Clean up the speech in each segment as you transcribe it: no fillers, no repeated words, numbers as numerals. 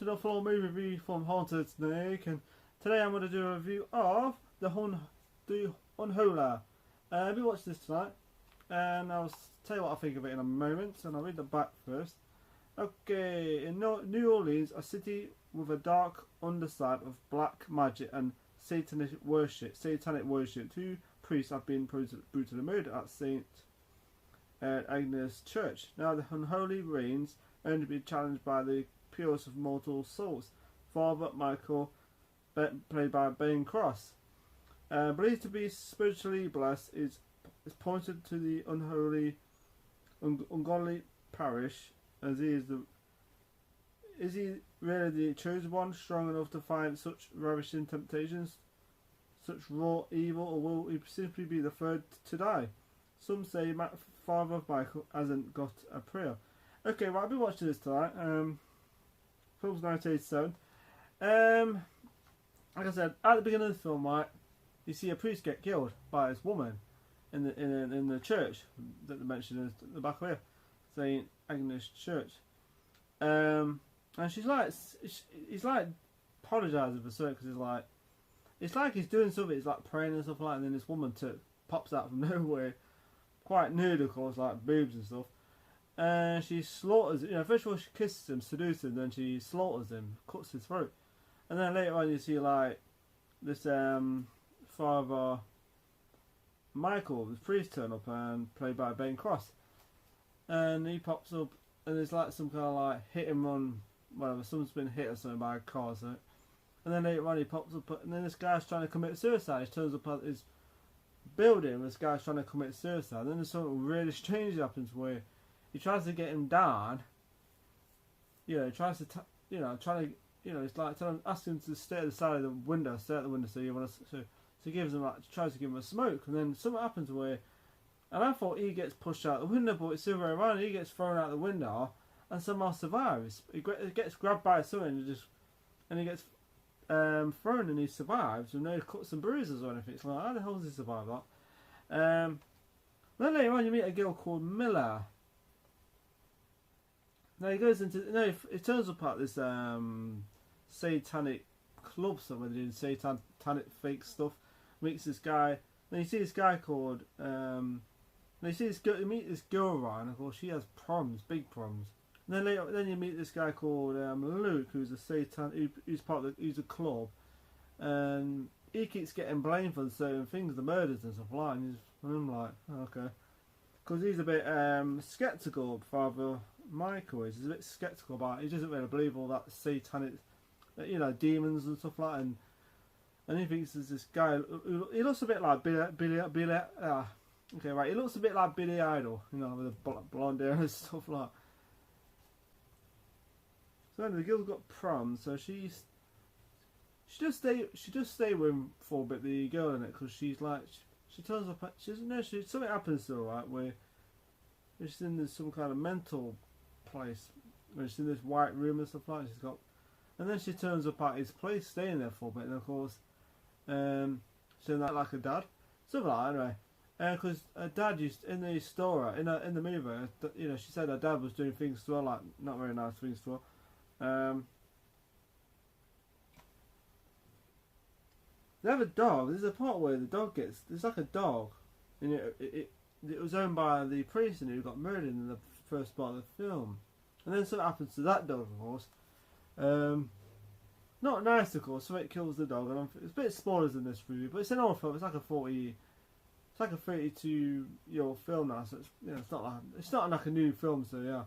to the full movie review from Haunted Snake, and today I'm going to do a review of the Unholy. We watched this tonight, and I'll tell you what I think of it in a moment, and I'll read the back first. Okay, in New Orleans, a city with a dark underside of black magic and satanic worship, two priests have been brutally murdered at St. Agnes Church. Now the unholy reigns, only to be challenged by the purest of mortal souls, Father Michael, played by Ben Cross. Believed to be spiritually blessed, is pointed to the ungodly parish, as is he really the chosen one, strong enough to find such ravishing temptations, such raw evil, or will he simply be the third to die? Some say Father Michael hasn't got a prayer. Okay, right, I've been watching this tonight. Film's 1987. Like I said, at the beginning of the film, right, you see a priest get killed by this woman in the church that they mentioned in the back here, St. Agnes Church. And he's like apologising for something, because it's like he's doing something, he's like praying and stuff like that, and then this woman pops out from nowhere, quite nude of course, like boobs and stuff, and she slaughters, first of all she kisses him, seduces him, then she slaughters him, cuts his throat, and then later on you see like this Father Michael, the priest, turn up, and played by Ben Cross, and he pops up, and there's like some kind of like hit and run, whatever, someone's been hit or something by a car or something. And then later on he pops up, and then this guy's trying to commit suicide. He turns up at his building, and this guy's trying to commit suicide. Then there's something really strange that happens where he tries to get him down. He tries to, it's like asking him to stay at the side of the window, so you want to, so he gives him tries to give him a smoke, and then something happens where, and I thought he gets pushed out the window, but it's the other way around. He gets thrown out the window, and somehow survives. He gets grabbed by something, and he gets thrown, and he survives with no cuts and bruises or anything. It's like, how the hell does he survive that? Then later on you meet a girl called Miller. Now he goes into, he turns up at this satanic club somewhere, they're doing satanic fake stuff, meets this guy, then you see this guy called, then you see this girl, you meet this girl, right, and of course she has problems, big problems. And then you meet this guy called Luke, who's who's a club, and he keeps getting blamed for certain things, the murders and stuff like that. And I'm like, oh, okay, because he's a bit skeptical. Father Michael he's a bit skeptical about it. He doesn't really believe all that satanic, demons and stuff like that. And he thinks there's this guy. He looks a bit like Billy. Okay, right. He looks a bit like Billy Idol, with the blonde hair and stuff like that. So anyway, the girl's got problems, so she does stay with him for a bit, the girl in it, because she's like, she turns up, something happens to her, right, where she's in some kind of mental place, where she's in this white room and stuff like that, and then she turns up at his place, staying there for a bit, and of course, she's like her dad, something like that anyway. Because her dad used, in the story, in the movie, she said her dad was doing things to her, like, not very nice things to her. They have a dog. There's a part where the dog there's like a dog, and it was owned by the priest who got murdered in the first part of the film, and then something happens to that dog, of course. Not nice, of course. Something kills the dog, and it's a bit spoilers in this movie, but it's an old film. It's like a 32-year-old film now, so it's not like a new film, so yeah.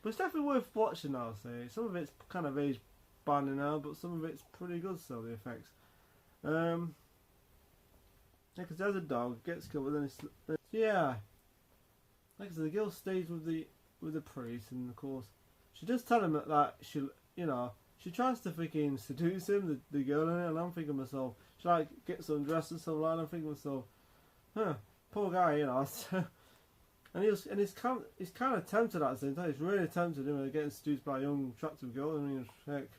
But it's definitely worth watching, I'll say. Some of it's kind of age binding now, but some of it's pretty good still, the effects. Because there's a dog, gets killed, but then like I said, the girl stays with the priest, and of course, she does tell him that she tries to freaking seduce him, the girl in it, and I'm thinking to myself, she like gets undressed and stuff like that, and I'm thinking to myself, poor guy, And he's kind of tempted at the same time. He's really tempted, getting seduced by a young, attractive girl. I mean, heck.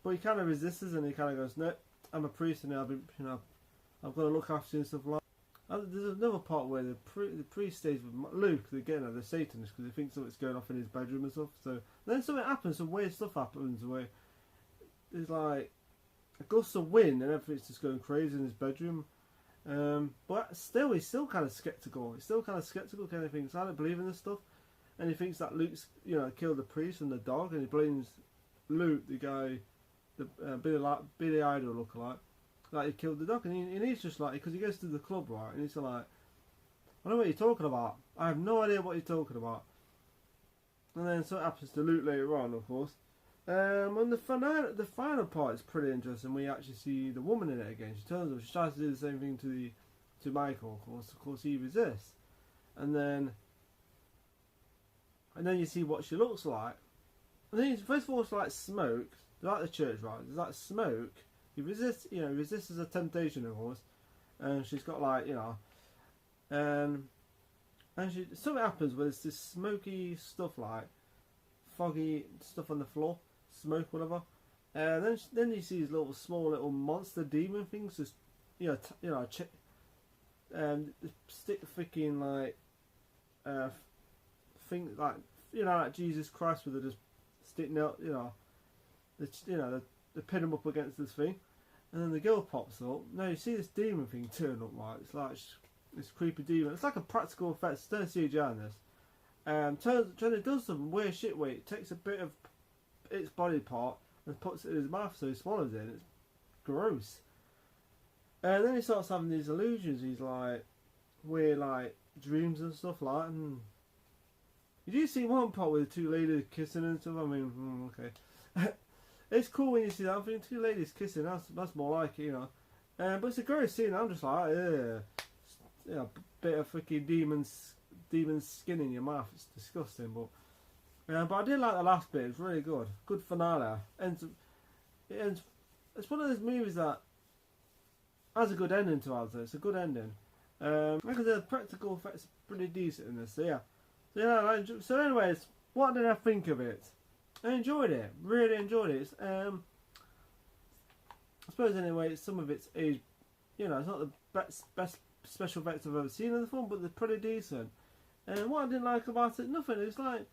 But he kind of resists, and he kind of goes, "No, I'm a priest, and I've got to look after you and stuff like that." There's another part where the priest stays with Luke, again, the Satanist, because he thinks something's going off in his bedroom and stuff. So then something happens, some weird stuff happens where there's like a gust of wind and everything's just going crazy in his bedroom. But still, he's still kind of skeptical. He's still kind of skeptical, kind of thinks, I don't believe in this stuff. And he thinks that Luke's, killed the priest and the dog, and he blames Luke, the guy, the Billy Idol lookalike, that he killed the dog. And he's just like, because he goes to the club, right, and he's like, I know what you're talking about. I have no idea what you're talking about. And then something happens to Luke later on, of course. And the final part is pretty interesting. We actually see the woman in it again. She turns up. She tries to do the same thing to Michael. Of course, he resists. And then you see what she looks like. And then first of all, it's like smoke. Like the church, right? There's like smoke. He resists. Resists as a temptation, of course. And she's got like and something happens where there's this smoky stuff, like foggy stuff on the floor. Smoke, whatever, and then you see these small little monster demon things, just stick freaking like thing like like Jesus Christ, where they just stick nail, they pin him up against this thing, and then the girl pops up. Now you see this demon thing turn up, right? It's like this creepy demon. It's like a practical effect. It's don't CGI in this. It does some weird shit where it takes a bit of its body part and puts it in his mouth, so he swallows it, and it's gross. And then he starts having these illusions. He's like weird, like dreams and stuff like. And you do see one part with the two ladies kissing and stuff. I mean, okay, it's cool when you see that. I'm thinking two ladies kissing. That's more like it, But it's a gross scene. I'm just like, bit of freaking demon skin in your mouth. It's disgusting, but. But I did like the last bit. It's really good. Good finale. It's one of those movies that has a good ending to it. It's a good ending. Like I said, the practical effects are pretty decent in this. So anyways, what did I think of it? I enjoyed it. Really enjoyed it. I suppose anyway, some of it's age. It's not the best special effects I've ever seen in the film, but they're pretty decent. And what I didn't like about it, nothing. It's like.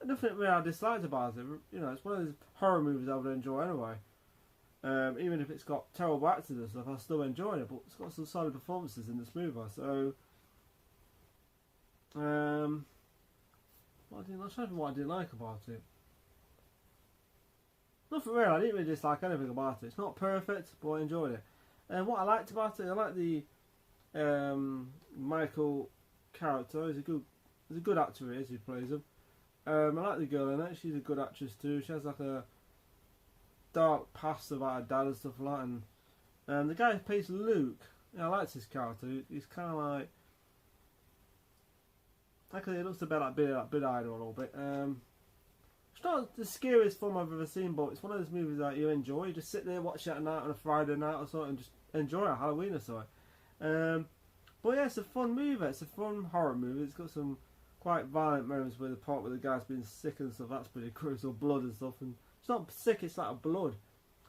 Nothing really I disliked about it. It's one of those horror movies I would enjoy anyway. Even if it's got terrible actors and stuff, I still enjoy it. But it's got some solid performances in this movie. So, I'm trying to think what I didn't like about it. Nothing really. I didn't really dislike anything about it. It's not perfect, but I enjoyed it. And what I liked about it, I like the Michael character. He's a good actor. He plays him. I like the girl in it. She's a good actress too. She has like a dark past about her dad and stuff like that. And the guy who plays Luke, I liked his character. He's kind of like he looks a bit like Billy Idol a little bit. It's not the scariest film I've ever seen, but it's one of those movies that you enjoy. You just sit there, watch it at night on a Friday night or something, and just enjoy it, Halloween or something. But yeah, it's a fun movie. It's a fun horror movie. It's got some quite violent moments where the part where the guy's been sick and stuff, that's pretty gross, or blood and stuff. And it's not sick, it's like blood.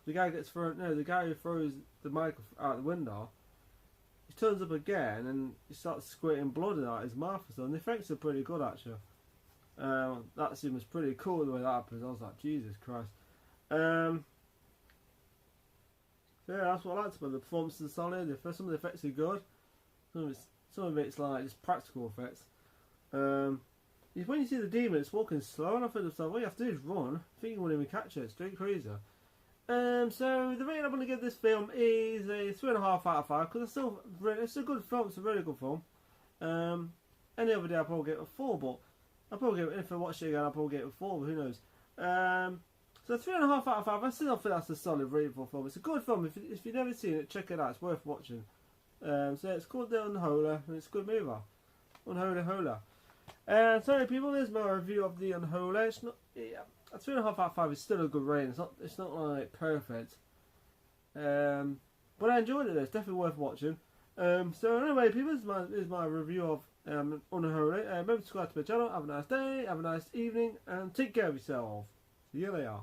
The guy the guy who throws the mic out the window, he turns up again and he starts squirting blood out his mouth and stuff. And the effects are pretty good actually. That scene was pretty cool the way that happened. I was like, Jesus Christ. So yeah, that's what I liked about the performance is solid. Some of the effects are good. Some of it's like just practical effects. When you see the demon, it's walking slow, and I thought to myself, all you have to do is run. I think you won't even catch it. It's straight crazy. So the rating I'm going to give this film is a 3.5 out of 5 because it's a good film. It's a really good film. Any other day I'll probably get a 4, but I'll probably get, if I watch it again, I'll probably get a 4. But who knows? So 3.5 out of 5. I still think that's a solid rating for a film. It's a good film. If you've never seen it, check it out. It's worth watching. So it's called The Unholy, and it's a good movie. Unholy. Sorry people, there's my review of The Unholy. It's not, a 3.5 out of 5 is still a good rating. It's not like perfect. But I enjoyed it. It's definitely worth watching. So anyway people, this is my review of Unholy. Remember to subscribe to my channel. Have a nice day, have a nice evening, and take care of yourself. See you later.